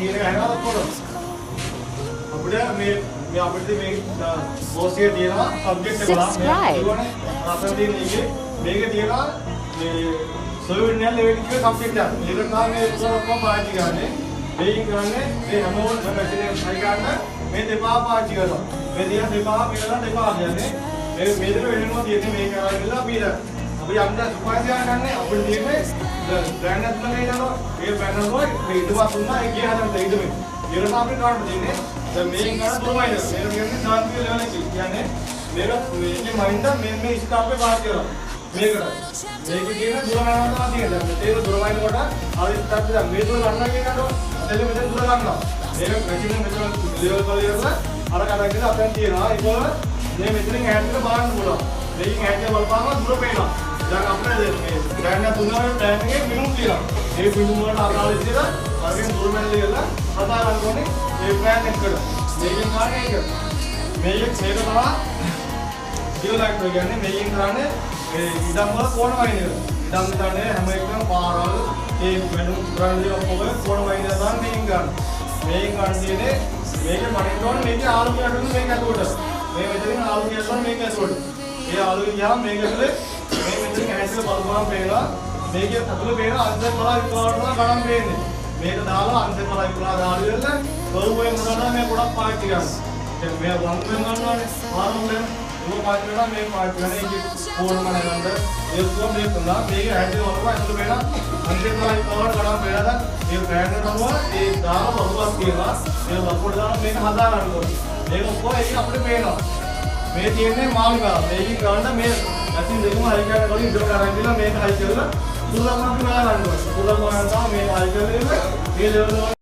කියන එක හැරලා කරනවා. අපිට මේ අපිට මේ කෝස් එකේ තියෙනවා සබ්ජෙක්ට් එක බලන්න. අපිට තියෙන එකේ මේකේ තියෙනවා මේ සොයුරිනල් ලෙවල් එකේ සබ්ජෙක්ට් එක. මේකට නම් මේ ඔක්කොම පාවිච්චි කරන්නේ. මේකින් කරන්නේ මේ හැමෝම මැසේජ් හරි ගන්න මේ දෙපා පාවිච්චි කරනවා. මේ දින දෙපා මෙලලා දෙපා කියන්නේ මේ දෙක වෙනම තියෙන්නේ මේක ආවිල්ලා අපි යන්න සුපාසියා ගන්න අපිට තියෙන්නේ බ්‍රෑන්ඩ් එකක් ළඟ ඉන්නවා. ඒ බ්‍රෑන්ඩ් එක මේ ඊටවත් දුන්නා ඒ ගිය හදන්න ඊටමෙ. ඊළඟ අපිට කාටද දෙන්නේ? දැන් මේක ගන්න දුරමයිද? මේක කියන්නේ ශාන්තිය ලෙවල් එක. කියන්නේ මේකේ මයින්ඩ් මේ ස්ටාප් එක පාවිච්චි කරනවා. මේකට මේකේ තියෙන දුර ගන්නවා තමයි තියෙන්නේ. ඒක දුර වයින් කොට ආයෙත් ස්ටාප් එක මේ දුර ගන්නවා කියනකොට එතන මෙතන දුර ගන්නවා. මේක මැෂින් මෙතන ලෙවල් කරලා අර කඩක් ගිහලා අපෙන් තියනවා. ඒක මේ මෙතනින් ඈත් එක බලන්න පුළුවන්. මේකෙන් ඈත් එක බලපුවම දුර පේනවා. දැන් අපිට මේ බ්‍රෑන්ඩ් එක තුනම බ්‍රෑන්ඩ් එකේ බිඳුම් තියෙනවා. ඒ බිඳුම් වලට අදාළ විදිහට අරගෙන දුර මැල්ල කරලා හදා ගන්න ඕනේ. මේ බ්‍රෑන්ඩ් එකට. මේකෙන් ගන්න එක. මේක තමයි ඩියුලැක්ට් කියන්නේ මේකෙන් කරන්නේ ඒ ඉඩම් වල කොන වයින් එක. ඉඩම් ගන්නේ හැම එකම පාරවල් ඒ වෙනුම් බ්‍රෑන්ඩ් එක ඔක්කොම කොන වයින් එක තමයි මේකෙන් ගන්න. මේකෙන් ගන්න තියෙන්නේ මේකේ මනින්න ඕනේ මේකේ ආලෝකය අඩුනේ මේක ඇතුළට. මේ මෙතනින් ආලෝකය අඩුනේ මේක ඇතුළට. ඒ ආලෝකය ගියාම මේක ඇතුලේ මේ මෙතනින් ඇහැට බලපුවම පේනවා මේකේ ඇතුලේ පේන අන්තර බල විකලාවට ගණන් පේන්නේ. මේක දාලා අන්තර බල විකලා දාලා ඉවරලා බරුවෙන් මොනවාද මේ ගොඩක් පාවිච්චි කරනවා. දැන් මේ වම් වෙන ගන්නවානේ ආරම්භයෙන් ඒක පාවිච්චි කරනවා මේ පාවිච්චි කරන එක ඕනම නැගන්න ඒක කොහොමද මේ තුනලා මේක ඇහැට බලපුවම ඇතුලේ පේන අන්තර බල විකලාවට ගණන් පේනවා. මේ බ්‍රෑන්ඩ් එක තමයි ඒ දාලා බලපුවක් කියලා මේ ලකුණු දාලා මේක හදා ගන්න ඕනේ. මේක කොහොම ඒක අපිට පේනවා. මේ තියෙන්නේ මාළිගාව. මේකේ ගන්න මේ ඇසින් දෙකම හයි කරන කලින් ඉඩ කරන් ගිහලා මේක හයි කරලා තුලක් අපි ගන්න ඕනේ. තුලක් ගන්න තමයි මේ හයි කරලා මේ ලෙවල්